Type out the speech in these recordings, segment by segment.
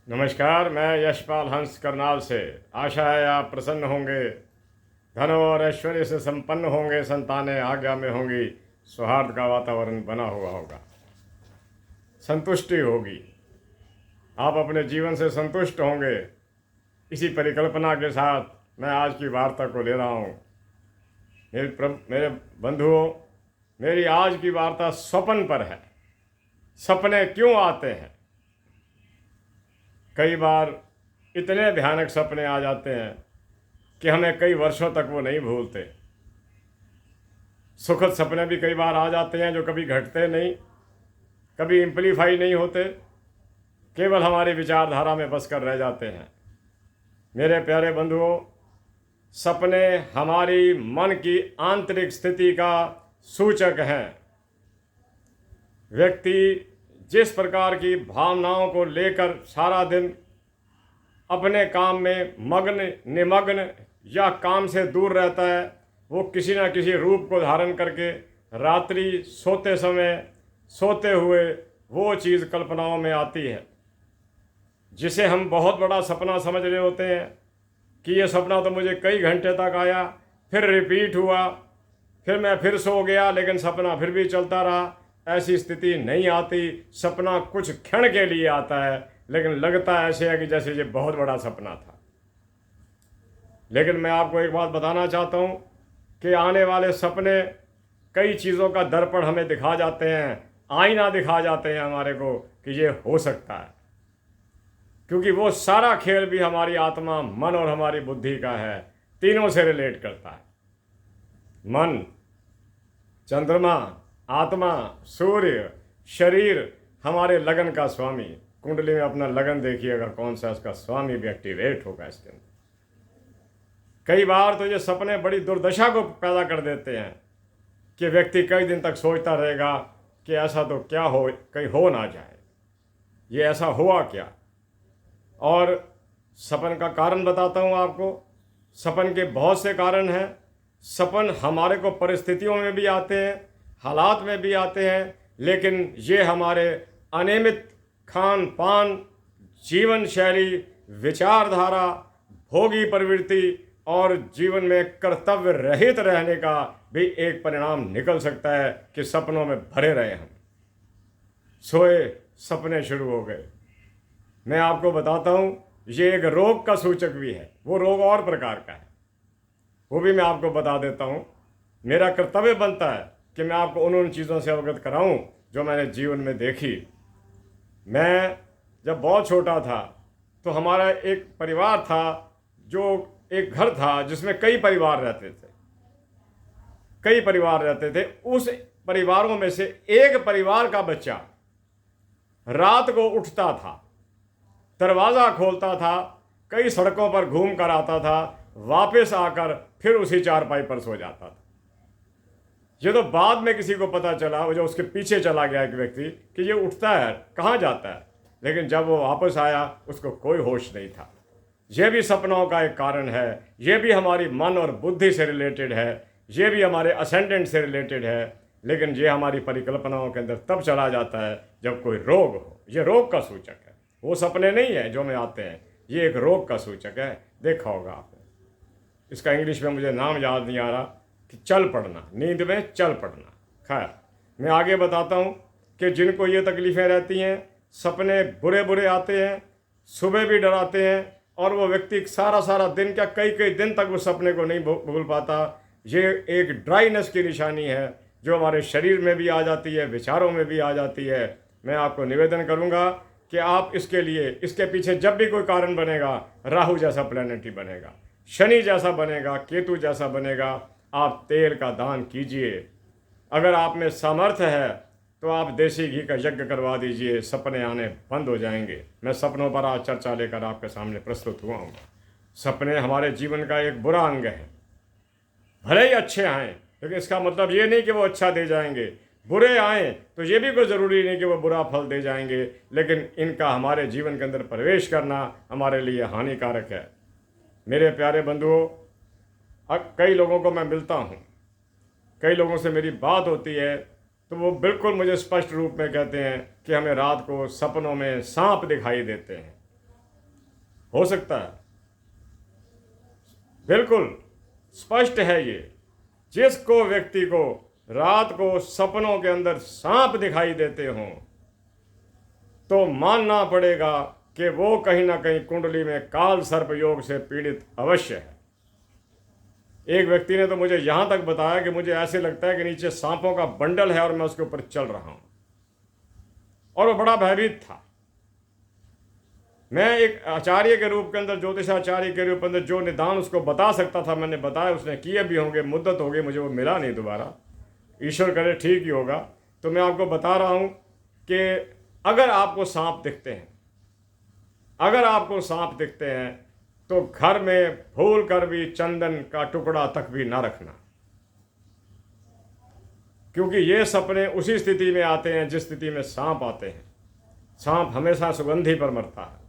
नमस्कार। मैं यशपाल हंस करनाल से। आशा है आप प्रसन्न होंगे, धन और ऐश्वर्य से संपन्न होंगे, संतानें आज्ञा में होंगी, सौहार्द का वातावरण बना हुआ होगा, संतुष्टि होगी, आप अपने जीवन से संतुष्ट होंगे। इसी परिकल्पना के साथ मैं आज की वार्ता को ले रहा हूँ। मेरे बंधुओं, मेरी आज की वार्ता स्वप्न पर है। सपने क्यों आते हैं? कई बार इतने भयानक सपने आ जाते हैं कि हमें कई वर्षों तक वो नहीं भूलते। सुखद सपने भी कई बार आ जाते हैं जो कभी घटते नहीं, कभी इम्प्लीफाई नहीं होते, केवल हमारी विचारधारा में बस कर रह जाते हैं। मेरे प्यारे बंधुओं, सपने हमारी मन की आंतरिक स्थिति का सूचक हैं। व्यक्ति जिस प्रकार की भावनाओं को लेकर सारा दिन अपने काम में निमग्न या काम से दूर रहता है, वो किसी न किसी रूप को धारण करके रात्रि सोते समय, सोते हुए वो चीज़ कल्पनाओं में आती है, जिसे हम बहुत बड़ा सपना समझ रहे होते हैं कि ये सपना तो मुझे कई घंटे तक आया, फिर रिपीट हुआ, फिर मैं फिर सो गया, लेकिन सपना फिर भी चलता रहा। ऐसी स्थिति नहीं आती। सपना कुछ क्षण के लिए आता है, लेकिन लगता ऐसे है कि जैसे ये बहुत बड़ा सपना था। लेकिन मैं आपको एक बात बताना चाहता हूँ कि आने वाले सपने कई चीज़ों का दर्पण हमें दिखा जाते हैं, आईना दिखा जाते हैं हमारे को कि ये हो सकता है, क्योंकि वो सारा खेल भी हमारी आत्मा, मन और हमारी बुद्धि का है। तीनों से रिलेट करता है। मन, चंद्रमा, आत्मा, सूर्य, शरीर हमारे लगन का स्वामी। कुंडली में अपना लगन देखिए, अगर कौन सा उसका स्वामी भी एक्टिवेट होगा इसके अंदर। कई बार तो ये सपने बड़ी दुर्दशा को पैदा कर देते हैं कि व्यक्ति कई दिन तक सोचता रहेगा कि ऐसा तो क्या हो, कहीं हो ना जाए, ये ऐसा हुआ क्या। और सपन का कारण बताता हूँ आपको। सपन के बहुत से कारण हैं। सपन हमारे को परिस्थितियों में भी आते हैं, हालात में भी आते हैं, लेकिन ये हमारे अनियमित खान पान, जीवन शैली, विचारधारा, भोगी प्रवृत्ति और जीवन में कर्तव्य रहित रहने का भी एक परिणाम निकल सकता है कि सपनों में भरे रहे हम। सोए सपने शुरू हो गए। मैं आपको बताता हूँ, ये एक रोग का सूचक भी है। वो रोग और प्रकार का है, वो भी मैं आपको बता देता हूँ। मेरा कर्तव्य बनता है कि मैं आपको उन चीज़ों से अवगत कराऊँ जो मैंने जीवन में देखी। मैं जब बहुत छोटा था तो हमारा एक परिवार था, जो एक घर था जिसमें कई परिवार रहते थे। कई परिवार रहते थे। उस परिवारों में से एक परिवार का बच्चा रात को उठता था, दरवाज़ा खोलता था, कई सड़कों पर घूम कर आता था, वापस आकर फिर उसी चारपाई पर सो जाता था। ये तो बाद में किसी को पता चला, वो जो उसके पीछे चला गया एक व्यक्ति, कि ये उठता है, कहाँ जाता है, लेकिन जब वो वापस आया उसको कोई होश नहीं था। ये भी सपनों का एक कारण है। ये भी हमारी मन और बुद्धि से रिलेटेड है। ये भी हमारे असेंडेंट से रिलेटेड है। लेकिन ये हमारी परिकल्पनाओं के अंदर तब चला जाता है जब कोई रोग हो। ये रोग का सूचक है, वो सपने नहीं है जो में आते हैं। ये एक रोग का सूचक है। देखा होगा आपने। इसका इंग्लिश में मुझे नाम याद नहीं आ रहा, कि चल पड़ना, नींद में चल पड़ना। खैर, मैं आगे बताता हूँ कि जिनको ये तकलीफ़ें रहती हैं, सपने बुरे बुरे आते हैं, सुबह भी डराते हैं, और वो व्यक्ति सारा सारा दिन, क्या कई कई दिन तक उस सपने को नहीं भूल पाता। ये एक ड्राइनेस की निशानी है जो हमारे शरीर में भी आ जाती है, विचारों में भी आ जाती है। मैं आपको निवेदन करूँगा कि आप इसके लिए, इसके पीछे जब भी कोई कारण बनेगा, राहु जैसा प्लैनेट ही बनेगा, शनि जैसा बनेगा, केतु जैसा बनेगा, आप तेल का दान कीजिए। अगर आप में सामर्थ्य है तो आप देसी घी का यज्ञ करवा दीजिए, सपने आने बंद हो जाएंगे। मैं सपनों पर आज चर्चा लेकर आपके सामने प्रस्तुत हुआ हूँ। सपने हमारे जीवन का एक बुरा अंग है। भले ही अच्छे आएँ, लेकिन इसका मतलब ये नहीं कि वो अच्छा दे जाएंगे। बुरे आएँ तो ये भी कोई ज़रूरी नहीं कि वो बुरा फल दे जाएंगे, लेकिन इनका हमारे जीवन के अंदर प्रवेश करना हमारे लिए हानिकारक है। मेरे प्यारे बंधुओं, अब कई लोगों को मैं मिलता हूँ, कई लोगों से मेरी बात होती है, तो वो बिल्कुल मुझे स्पष्ट रूप में कहते हैं कि हमें रात को सपनों में सांप दिखाई देते हैं। हो सकता है, बिल्कुल स्पष्ट है ये। जिसको व्यक्ति को रात को सपनों के अंदर सांप दिखाई देते हों तो मानना पड़ेगा कि वो कहीं ना कहीं कुंडली में काल सर्प योग से पीड़ित अवश्य है। एक व्यक्ति ने तो मुझे यहां तक बताया कि मुझे ऐसे लगता है कि नीचे सांपों का बंडल है और मैं उसके ऊपर चल रहा हूं, और वो बड़ा भयभीत था। मैं एक आचार्य के रूप के अंदर, ज्योतिषाचार्य के रूप के अंदर जो निदान उसको बता सकता था मैंने बताया, उसने किए भी होंगे, मुद्दत हो गई, मुझे वो मिला नहीं दोबारा, ईश्वर करे ठीक ही होगा। तो मैं आपको बता रहा हूं कि अगर आपको सांप दिखते हैं, अगर आपको सांप दिखते हैं तो घर में भूल कर भी चंदन का टुकड़ा तक भी ना रखना, क्योंकि ये सपने उसी स्थिति में आते हैं जिस स्थिति में सांप आते हैं। सांप हमेशा सुगंधी पर मरता है।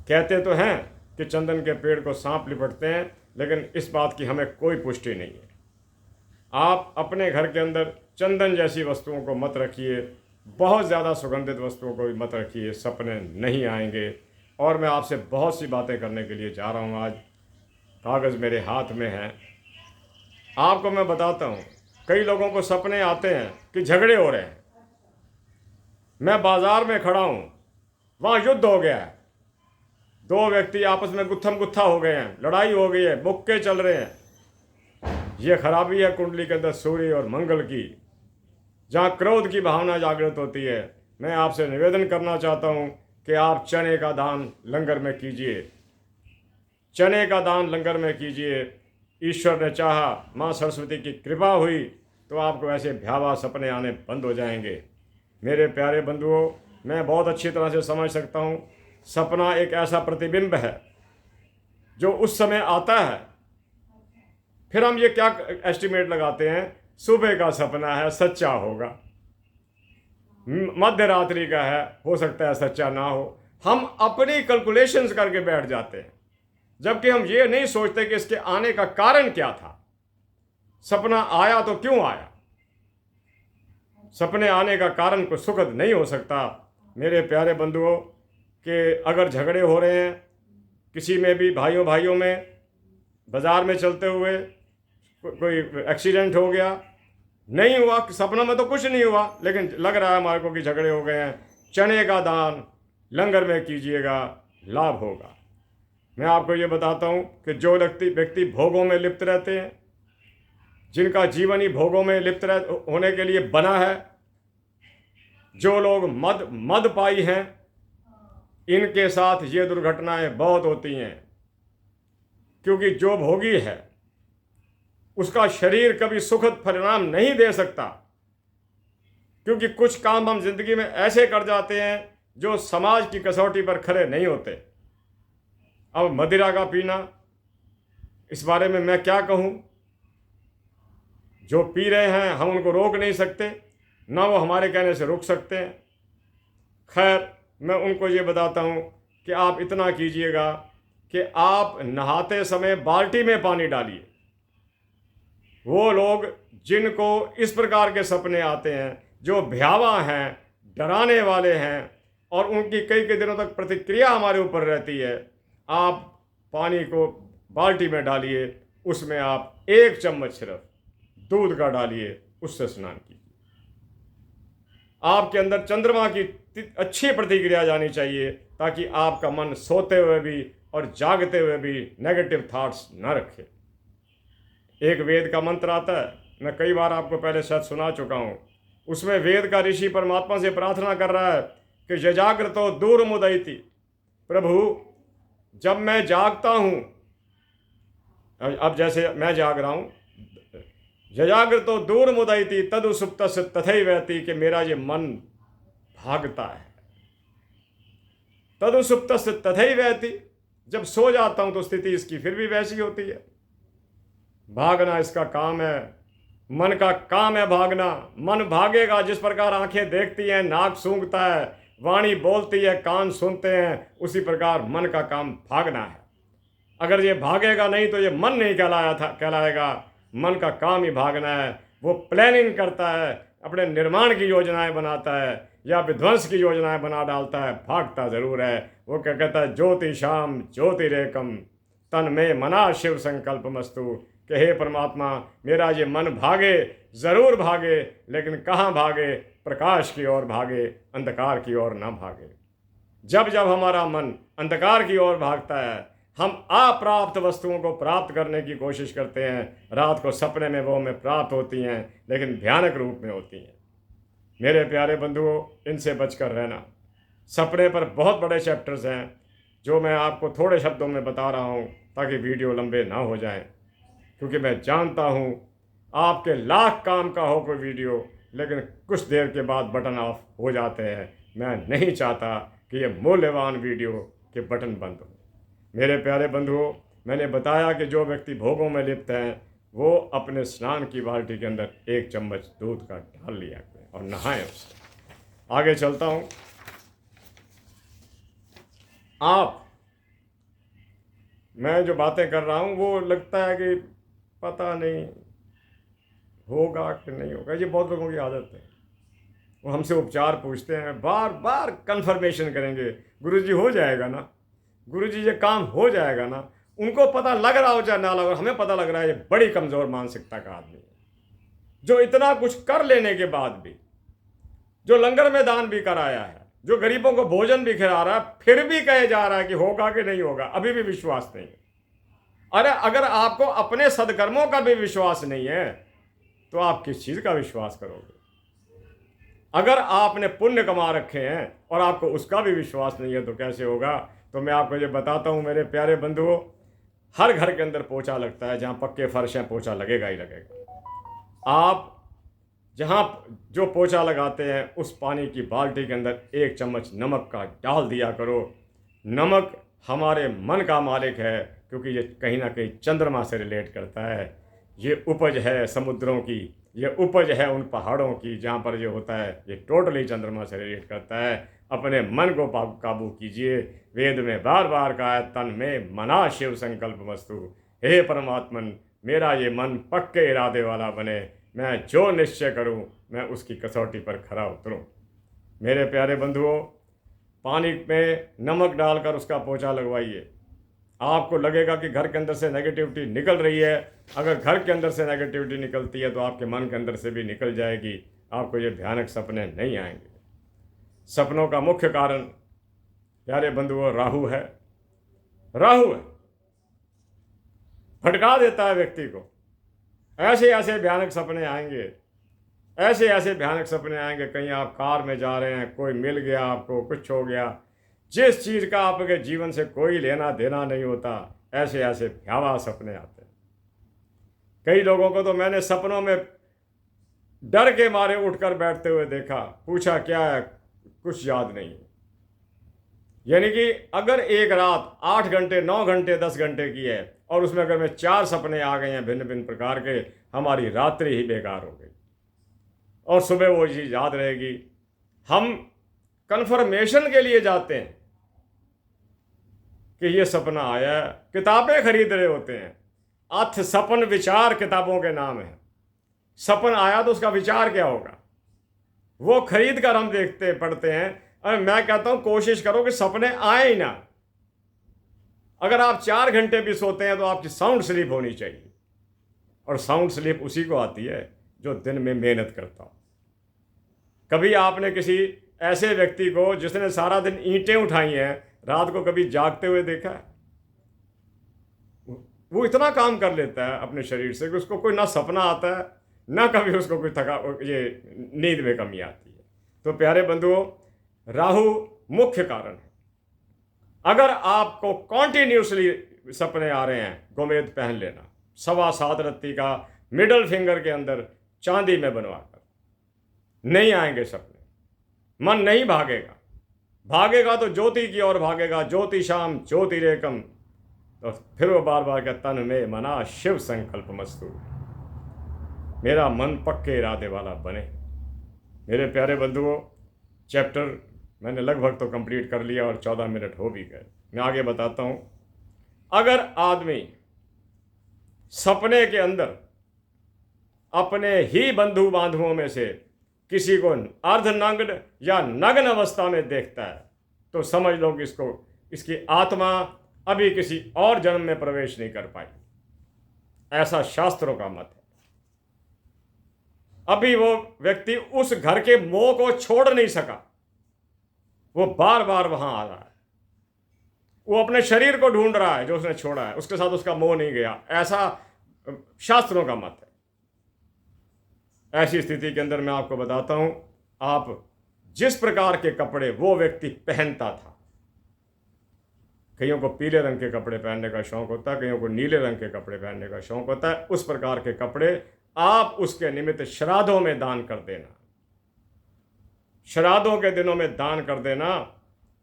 कहते तो हैं कि चंदन के पेड़ को सांप लिपटते हैं, लेकिन इस बात की हमें कोई पुष्टि नहीं है। आप अपने घर के अंदर चंदन जैसी वस्तुओं को मत रखिए, बहुत ज़्यादा सुगंधित वस्तुओं को भी मत रखिए, सपने नहीं आएंगे। और मैं आपसे बहुत सी बातें करने के लिए जा रहा हूँ। आज कागज़ मेरे हाथ में है, आपको मैं बताता हूँ। कई लोगों को सपने आते हैं कि झगड़े हो रहे हैं, मैं बाजार में खड़ा हूँ, वहाँ युद्ध हो गया है, दो व्यक्ति आपस में गुत्थम गुत्था हो गए हैं, लड़ाई हो गई है, मुक्के चल रहे हैं। ये खराबी है कुंडली के अंदर सूर्य और मंगल की, जहाँ क्रोध की भावना जागृत होती है। मैं आपसे निवेदन करना चाहता हूँ कि आप चने का दान लंगर में कीजिए, चने का दान लंगर में कीजिए। ईश्वर ने चाहा, माँ सरस्वती की कृपा हुई तो आपको ऐसे भयावह सपने आने बंद हो जाएंगे। मेरे प्यारे बंधुओं, मैं बहुत अच्छी तरह से समझ सकता हूँ, सपना एक ऐसा प्रतिबिंब है जो उस समय आता है। फिर हम ये क्या एस्टिमेट लगाते हैं, सुबह का सपना है, सच्चा होगा, मध्य रात्रि का है, हो सकता है सच्चा ना हो। हम अपनी कैलकुलेशंस करके बैठ जाते हैं, जबकि हम ये नहीं सोचते कि इसके आने का कारण क्या था। सपना आया तो क्यों आया? सपने आने का कारण कोई सुखद नहीं हो सकता। मेरे प्यारे बंधुओं, कि अगर झगड़े हो रहे हैं किसी में भी, भाइयों में, बाजार में चलते हुए कोई एक्सीडेंट हो गया, नहीं हुआ, सपना में तो कुछ नहीं हुआ, लेकिन लग रहा है हमारे को कि झगड़े हो गए हैं, चने का दान लंगर में कीजिएगा, लाभ होगा। मैं आपको ये बताता हूँ कि जो व्यक्ति भोगों में लिप्त रहते हैं, जिनका जीवन ही भोगों में लिप्त होने के लिए बना है, जो लोग मदपाई हैं, इनके साथ ये दुर्घटनाएं बहुत होती हैं। क्योंकि जो भोगी है उसका शरीर कभी सुखद परिणाम नहीं दे सकता, क्योंकि कुछ काम हम जिंदगी में ऐसे कर जाते हैं जो समाज की कसौटी पर खरे नहीं होते। अब मदिरा का पीना, इस बारे में मैं क्या कहूँ। जो पी रहे हैं हम उनको रोक नहीं सकते, ना वो हमारे कहने से रुक सकते हैं। खैर, मैं उनको ये बताता हूँ कि आप इतना कीजिएगा कि आप नहाते समय बाल्टी में पानी डालिए। वो लोग जिनको इस प्रकार के सपने आते हैं, जो भयावह हैं, डराने वाले हैं, और उनकी कई दिनों तक प्रतिक्रिया हमारे ऊपर रहती है, आप पानी को बाल्टी में डालिए, उसमें आप 1 चम्मच सिर्फ दूध का डालिए, उससे स्नान कीजिए। आपके अंदर चंद्रमा की अच्छी प्रतिक्रिया जानी चाहिए, ताकि आपका मन सोते हुए भी और जागते हुए भी नेगेटिव थॉट्स न रखे। एक वेद का मंत्र आता है, मैं कई बार आपको पहले शायद सुना चुका हूँ। उसमें वेद का ऋषि परमात्मा से प्रार्थना कर रहा है कि यजाग्रतो दूर मुदयति, प्रभु जब मैं जागता हूँ, अब जैसे मैं जाग रहा हूँ, यजाग्रतो दूर मुदयति तदु सुप्तस्य तथैवैति, कि मेरा ये मन भागता है। तदु सुप्तस्य तथैवैति, जब सो जाता हूँ तो स्थिति इसकी फिर भी वैसी होती है। भागना इसका काम है, मन का काम है भागना। मन भागेगा, जिस प्रकार आंखें देखती हैं, नाक सूंघता है, वाणी बोलती है, कान सुनते हैं, उसी प्रकार मन का काम भागना है। अगर ये भागेगा नहीं तो ये मन नहीं कहलाएगा। मन का काम ही भागना है। वो प्लानिंग करता है, अपने निर्माण की योजनाएं बनाता है। या विध्वंस की योजनाएं बना डालता है, भागता जरूर है। वो क्या कहता है, ज्योतिषाम ज्योतिरेकम तन में मना शिव संकल्प मस्तु, कि हे परमात्मा मेरा ये मन भागे, जरूर भागे, लेकिन कहाँ भागे? प्रकाश की ओर भागे, अंधकार की ओर ना भागे। जब जब हमारा मन अंधकार की ओर भागता है, हम अप्राप्त वस्तुओं को प्राप्त करने की कोशिश करते हैं। रात को सपने में वो हमें प्राप्त होती हैं, लेकिन भयानक रूप में होती हैं। मेरे प्यारे बंधुओं, इनसे बचकर रहना। सपने पर बहुत बड़े चैप्टर्स हैं जो मैं आपको थोड़े शब्दों में बता रहा हूँ ताकि वीडियो लंबे ना हो जाएं, क्योंकि मैं जानता हूँ आपके लाख काम का हो कोई वीडियो, लेकिन कुछ देर के बाद बटन ऑफ हो जाते हैं। मैं नहीं चाहता कि ये मूल्यवान वीडियो के बटन बंद हो। मेरे प्यारे बंधुओं, मैंने बताया कि जो व्यक्ति भोगों में लिप्त हैं वो अपने स्नान की बाल्टी के अंदर 1 चम्मच दूध का डाल लिया करें और नहाएं उससे। आगे चलता हूँ। मैं जो बातें कर रहा हूँ वो लगता है कि पता नहीं होगा कि नहीं होगा। ये बहुत लोगों की आदत है, वो हमसे उपचार पूछते हैं, बार बार कंफर्मेशन करेंगे, गुरुजी हो जाएगा ना, गुरुजी ये काम हो जाएगा ना। उनको पता लग रहा हो चाहे ना लग रहा, हमें पता लग रहा है ये बड़ी कमज़ोर मानसिकता का आदमी है, जो इतना कुछ कर लेने के बाद भी, जो लंगर में दान भी कराया है, जो गरीबों को भोजन भी खिला रहा है, फिर भी कहे जा रहा है कि होगा कि नहीं होगा, अभी भी विश्वास नहीं है। अरे अगर आपको अपने सदकर्मों का भी विश्वास नहीं है तो आप किस चीज़ का विश्वास करोगे? अगर आपने पुण्य कमा रखे हैं और आपको उसका भी विश्वास नहीं है तो कैसे होगा? तो मैं आपको ये बताता हूँ मेरे प्यारे बंधुओं, हर घर के अंदर पोछा लगता है, जहाँ पक्के फर्श हैं पोछा लगेगा ही लगेगा। आप जहाँ जो पोछा लगाते हैं उस पानी की बाल्टी के अंदर 1 चम्मच नमक का डाल दिया करो। नमक हमारे मन का मालिक है, क्योंकि ये कहीं ना कहीं चंद्रमा से रिलेट करता है। ये उपज है समुद्रों की, ये उपज है उन पहाड़ों की जहाँ पर ये होता है, ये टोटली चंद्रमा से रिलेट करता है। अपने मन को काबू कीजिए। वेद में बार बार कहा है, तन में मना शिव संकल्प वस्तु। हे परमात्मन, मेरा ये मन पक्के इरादे वाला बने, मैं जो निश्चय करूं मैं उसकी कसौटी पर खरा उतरूं। मेरे प्यारे बंधुओं, पानी में नमक डालकर उसका पोछा लगवाइए। आपको लगेगा कि घर के अंदर से नेगेटिविटी निकल रही है। अगर घर के अंदर से नेगेटिविटी निकलती है तो आपके मन के अंदर से भी निकल जाएगी। आपको ये भयानक सपने नहीं आएंगे। सपनों का मुख्य कारण प्यारे बंधुओं राहु है। राहु है, भटका देता है व्यक्ति को। ऐसे ऐसे भयानक सपने आएंगे, ऐसे ऐसे भयानक सपने आएंगे। कहीं आप कार में जा रहे हैं, कोई मिल गया आपको, कुछ हो गया, जिस चीज़ का आपके जीवन से कोई लेना देना नहीं होता, ऐसे ऐसे भयावह सपने आते हैं। कई लोगों को तो मैंने सपनों में डर के मारे उठकर बैठते हुए देखा, पूछा क्या है, कुछ याद नहीं। यानी कि अगर एक रात 8 घंटे 9 घंटे 10 घंटे की है और उसमें अगर मैं 4 सपने आ गए हैं भिन्न भिन्न प्रकार के, हमारी रात्रि ही बेकार हो गई और सुबह वो चीज़ याद रहेगी। हम कन्फर्मेशन के लिए जाते हैं कि ये सपना आया, किताबें खरीद रहे होते हैं। अथ सपन विचार किताबों के नाम है। सपन आया तो उसका विचार क्या होगा, वो खरीद कर हम देखते पढ़ते हैं। अरे मैं कहता हूं कोशिश करो कि सपने आए ही ना। अगर आप 4 घंटे भी सोते हैं तो आपकी साउंड स्लीप होनी चाहिए, और साउंड स्लीप उसी को आती है जो दिन में मेहनत करता हो। कभी आपने किसी ऐसे व्यक्ति को जिसने सारा दिन ईंटें उठाई हैं, रात को कभी जागते हुए देखा है? वो इतना काम कर लेता है अपने शरीर से कि उसको कोई ना सपना आता है ना कभी उसको कोई ये नींद में कमी आती है। तो प्यारे बंधुओं, राहु मुख्य कारण है। अगर आपको कॉन्टिन्यूसली सपने आ रहे हैं, गोमेद पहन लेना, 7.25 रत्ती का मिडल फिंगर के अंदर चांदी में बनवाकर। नहीं आएंगे सपने, मन नहीं भागेगा। भागेगा तो ज्योति की ओर भागेगा, ज्योतिषाम ज्योतिरेकम। तो फिर वो बार बार कहता, तन में मना शिव संकल्प मस्तु। मेरा मन पक्के इरादे वाला बने। मेरे प्यारे बंधुओं, चैप्टर मैंने लगभग तो कंप्लीट कर लिया और 14 मिनट हो भी गए। मैं आगे बताता हूँ। अगर आदमी सपने के अंदर अपने ही बंधु बांधवों में से किसी को अर्धनग्न या नग्न अवस्था में देखता है तो समझ लो कि इसकी आत्मा अभी किसी और जन्म में प्रवेश नहीं कर पाई। ऐसा शास्त्रों का मत है। अभी वो व्यक्ति उस घर के मोह को छोड़ नहीं सका, वो बार बार वहां आ रहा है, वो अपने शरीर को ढूंढ रहा है जो उसने छोड़ा है, उसके साथ उसका मोह नहीं गया। ऐसा शास्त्रों का मत है। ऐसी स्थिति के अंदर मैं आपको बताता हूं, आप जिस प्रकार के कपड़े वो व्यक्ति पहनता था, कईयों को पीले रंग के कपड़े पहनने का शौक होता है, कईयों को नीले रंग के कपड़े पहनने का शौक होता है, उस प्रकार के कपड़े आप उसके निमित्त श्राद्धों में दान कर देना। श्राद्धों के दिनों में दान कर देना।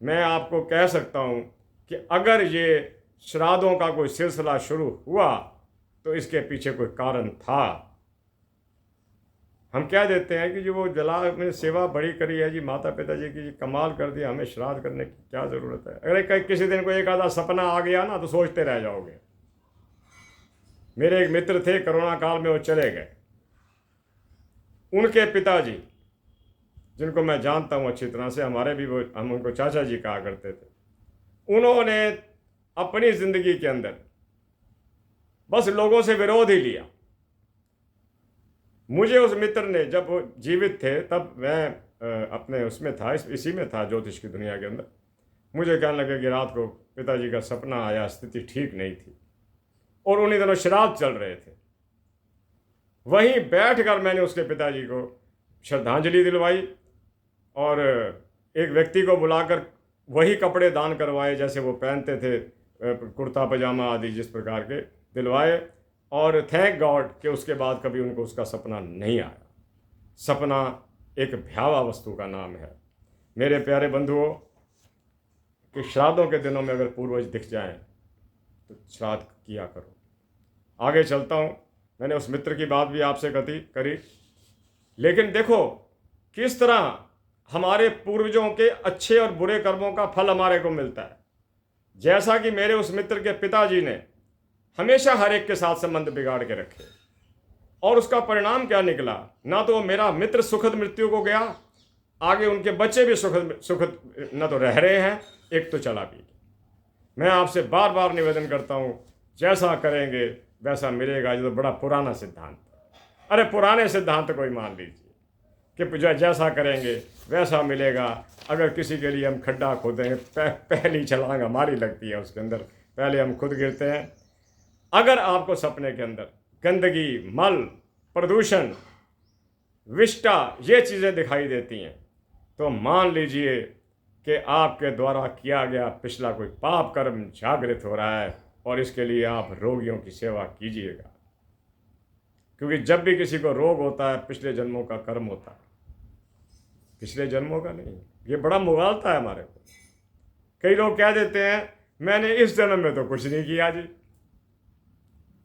मैं आपको कह सकता हूं कि अगर ये श्राद्धों का कोई सिलसिला शुरू हुआ तो इसके पीछे कोई कारण था। हम क्या देते हैं कि जो वो जला में सेवा बड़ी करी है जी, माता पिता जी की कमाल कर दिया, हमें श्राद्ध करने की क्या ज़रूरत है। अगर किसी दिन को एक आधा सपना आ गया ना तो सोचते रह जाओगे। मेरे एक मित्र थे, कोरोना काल में वो चले गए। उनके पिताजी, जिनको मैं जानता हूँ अच्छी तरह से, हमारे भी वो, हम उनको चाचा जी कहा करते थे, उन्होंने अपनी ज़िंदगी के अंदर बस लोगों से विरोध ही लिया। मुझे उस मित्र ने, जब वो जीवित थे तब मैं अपने उसमें था, इसी में था, ज्योतिष की दुनिया के अंदर। मुझे कहने लगे कि रात को पिताजी का सपना आया, स्थिति ठीक नहीं थी और उन्हीं दिनों श्राद्ध चल रहे थे। वहीं बैठकर मैंने उसके पिताजी को श्रद्धांजलि दिलवाई और एक व्यक्ति को बुलाकर वही कपड़े दान करवाए जैसे वो पहनते थे, कुर्ता पजामा आदि जिस प्रकार के दिलवाए। और थैंक गॉड कि उसके बाद कभी उनको उसका सपना नहीं आया। सपना एक भयावह वस्तु का नाम है। मेरे प्यारे बंधुओं, कि श्राद्धों के दिनों में अगर पूर्वज दिख जाएं तो श्राद्ध किया करो। आगे चलता हूँ। मैंने उस मित्र की बात भी आपसे करी, लेकिन देखो किस तरह हमारे पूर्वजों के अच्छे और बुरे कर्मों का फल हमारे को मिलता है। जैसा कि मेरे उस मित्र के पिताजी ने हमेशा हर एक के साथ संबंध बिगाड़ के रखे और उसका परिणाम क्या निकला, ना तो मेरा मित्र सुखद मृत्यु को गया, आगे उनके बच्चे भी सुखद न तो रह रहे हैं, एक तो चला भी। मैं आपसे बार बार निवेदन करता हूँ, जैसा करेंगे वैसा मिलेगा। ये तो बड़ा पुराना सिद्धांत। अरे पुराने सिद्धांत को ही मान लीजिए कि जैसा करेंगे वैसा मिलेगा। अगर किसी के लिए हम खड्डा खोदें, पहली छलांग हमारी लगती है उसके अंदर, पहले हम खुद गिरते हैं। अगर आपको सपने के अंदर गंदगी, मल, प्रदूषण, विष्टा ये चीज़ें दिखाई देती हैं तो मान लीजिए कि आपके द्वारा किया गया पिछला कोई पाप कर्म जागृत हो रहा है और इसके लिए आप रोगियों की सेवा कीजिएगा। क्योंकि जब भी किसी को रोग होता है पिछले जन्मों का कर्म होता है, पिछले जन्मों का नहीं। ये बड़ा मुगालता है हमारे को। कई लोग कह देते हैं मैंने इस जन्म में तो कुछ नहीं किया जी,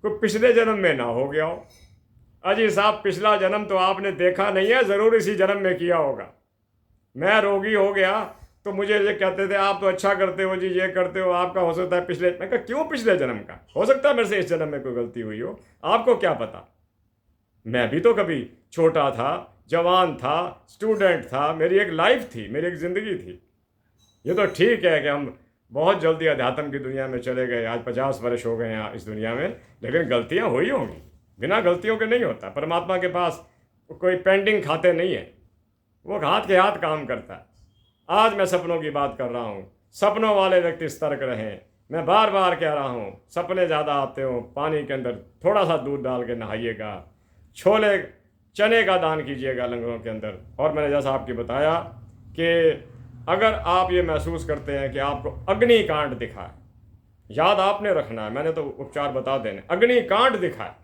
कोई पिछले जन्म में ना हो गया हो। अजी साहब, पिछला जन्म तो आपने देखा नहीं है, ज़रूर इसी जन्म में किया होगा। मैं रोगी हो गया तो मुझे ये कहते थे आप तो अच्छा करते हो जी, ये करते हो, आपका हो सकता है पिछले। मैं कहा क्यों पिछले जन्म का? हो सकता है मेरे से इस जन्म में कोई गलती हुई हो, आपको क्या पता। मैं भी तो कभी छोटा था, जवान था, स्टूडेंट था, मेरी एक लाइफ थी, मेरी एक ज़िंदगी थी। ये तो ठीक है कि हम बहुत जल्दी अध्यात्म की दुनिया में चले गए, आज 50 वर्ष हो गए हैं इस दुनिया में, लेकिन गलतियां हुई होंगी, बिना गलतियों के नहीं होता। परमात्मा के पास कोई पेंडिंग खाते नहीं है, वो हाथ के हाथ काम करता है। आज मैं सपनों की बात कर रहा हूँ, सपनों वाले व्यक्ति सतर्क रहें। मैं बार बार कह रहा हूँ, सपने ज़्यादा आते हो, पानी के अंदर थोड़ा सा दूध डाल के नहाइएगा, छोले चने का दान कीजिएगा लंगरों के अंदर। और मैंने जैसा आपकी बताया कि अगर आप ये महसूस करते हैं कि आपको अग्निकांड दिखा है, याद आपने रखना है, मैंने तो उपचार बता देने, अग्निकांड दिखा है,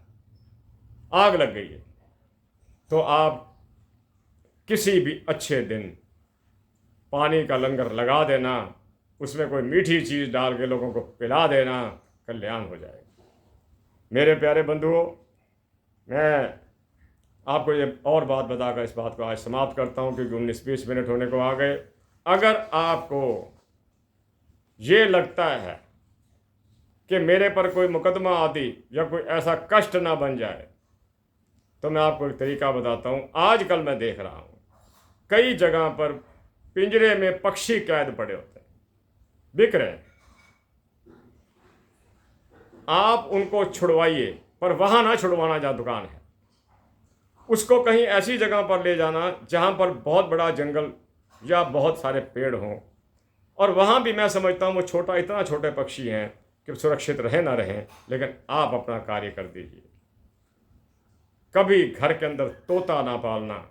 आग लग गई है, तो आप किसी भी अच्छे दिन पानी का लंगर लगा देना, उसमें कोई मीठी चीज़ डाल के लोगों को पिला देना, कल्याण हो जाएगा। मेरे प्यारे बंधुओं, मैं आपको ये और बात बताकर इस बात को आज समाप्त करता हूँ, क्योंकि 19-20 मिनट होने को आ गए। अगर आपको ये लगता है कि मेरे पर कोई मुकदमा आदि या कोई ऐसा कष्ट ना बन जाए, तो मैं आपको एक तरीका बताता हूँ। आजकल मैं देख रहा हूँ कई जगह पर पिंजरे में पक्षी कैद पड़े होते हैं, बिक रहे हैं। आप उनको छुड़वाइए, पर वहां ना छुड़वाना जहाँ दुकान है, उसको कहीं ऐसी जगह पर ले जाना जहां पर बहुत बड़ा जंगल या बहुत सारे पेड़ हों। और वहां भी मैं समझता हूँ वो छोटा, इतना छोटे पक्षी हैं कि सुरक्षित रहे ना रहें, लेकिन आप अपना कार्य कर दीजिए। कभी घर के अंदर तोता ना पालना,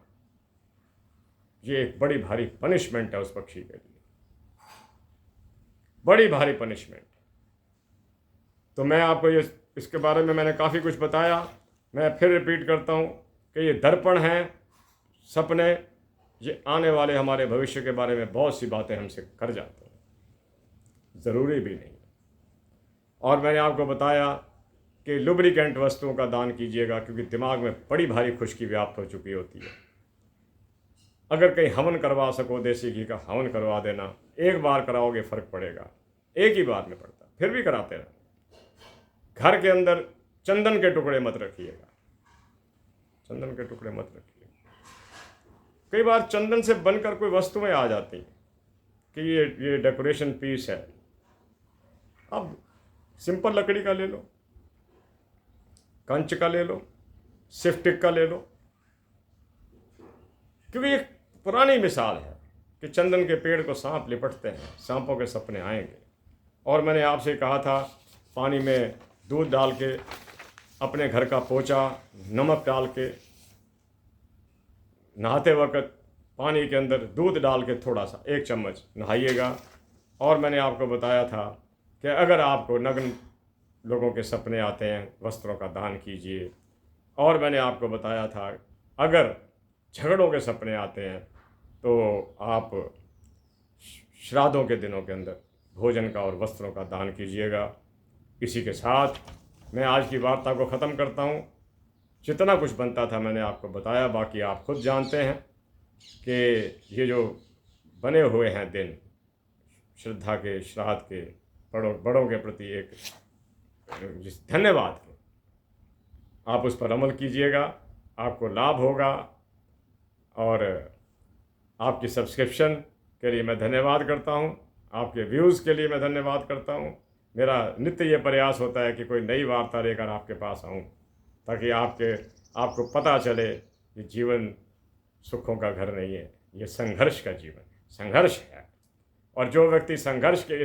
ये एक बड़ी भारी पनिशमेंट है उस पक्षी के लिए, बड़ी भारी पनिशमेंट। तो मैं आपको ये इसके बारे में मैंने काफ़ी कुछ बताया। मैं फिर रिपीट करता हूँ कि ये दर्पण हैं, सपने, ये आने वाले हमारे भविष्य के बारे में बहुत सी बातें हमसे कर जाते हैं, ज़रूरी भी नहीं। और मैंने आपको बताया कि लुब्रिकेंट वस्तुओं का दान कीजिएगा, क्योंकि दिमाग में बड़ी भारी खुश्की व्याप्त हो चुकी होती है। अगर कहीं हवन करवा सको, देसी घी का हवन करवा देना, एक बार कराओगे फ़र्क पड़ेगा, एक ही बार में पड़ता, फिर भी कराते रहना। घर के अंदर चंदन के टुकड़े मत रखिएगा, चंदन के टुकड़े मत रखिए। कई बार चंदन से बनकर कोई वस्तुएं आ जाती हैं कि ये डेकोरेशन पीस है, अब सिंपल लकड़ी का ले लो, कंच का ले लो, सिफ्टिक का ले लो, क्योंकि ये पुरानी मिसाल है कि चंदन के पेड़ को सांप लिपटते हैं, सांपों के सपने आएंगे। और मैंने आपसे कहा था पानी में दूध डाल के, अपने घर का पोछा नमक डाल के, नहाते वक्त पानी के अंदर दूध डाल के थोड़ा सा 1 चम्मच नहाइएगा। और मैंने आपको बताया था कि अगर आपको नग्न लोगों के सपने आते हैं, वस्त्रों का दान कीजिए। और मैंने आपको बताया था अगर झगड़ों के सपने आते हैं तो आप श्राद्धों के दिनों के अंदर भोजन का और वस्त्रों का दान कीजिएगा। इसी के साथ मैं आज की वार्ता को ख़त्म करता हूँ। जितना कुछ बनता था मैंने आपको बताया, बाकी आप खुद जानते हैं कि ये जो बने हुए हैं दिन श्रद्धा के, श्राद्ध के, बड़ों के प्रति एक धन्यवाद के, आप उस पर अमल कीजिएगा, आपको लाभ होगा। और आपकी सब्सक्रिप्शन के लिए मैं धन्यवाद करता हूँ, आपके व्यूज़ के लिए मैं धन्यवाद करता हूँ। मेरा नित्य ये प्रयास होता है कि कोई नई वार्ता लेकर आपके पास आऊँ, ताकि आपको पता चले कि जीवन सुखों का घर नहीं है, ये संघर्ष का जीवन, संघर्ष है। और जो व्यक्ति संघर्ष के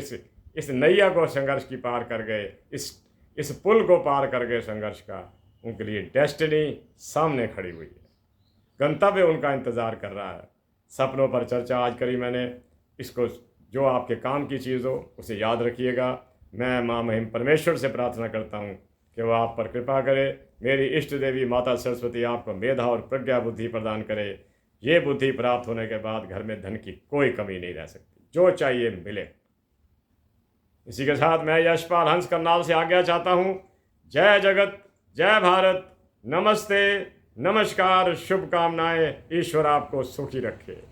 इस नैया को संघर्ष की पार कर गए, इस पुल को पार कर गए संघर्ष का, उनके लिए डेस्टिनी सामने खड़ी हुई है, गंतव्य उनका इंतज़ार कर रहा है। सपनों पर चर्चा आज करी मैंने, इसको जो आपके काम की चीज़ हो उसे याद रखिएगा। मैं माँ महिम परमेश्वर से प्रार्थना करता हूँ कि वह आप पर कृपा करे। मेरी इष्ट देवी माता सरस्वती आपको मेधा और प्रज्ञा बुद्धि प्रदान करे। ये बुद्धि प्राप्त होने के बाद घर में धन की कोई कमी नहीं रह सकती, जो चाहिए मिले। इसी के साथ मैं यशपाल हंस करनाल से आज्ञा चाहता हूँ। जय जगत, जय भारत, नमस्ते, नमस्कार, शुभकामनाएं। ईश्वर आपको सुखी रखे।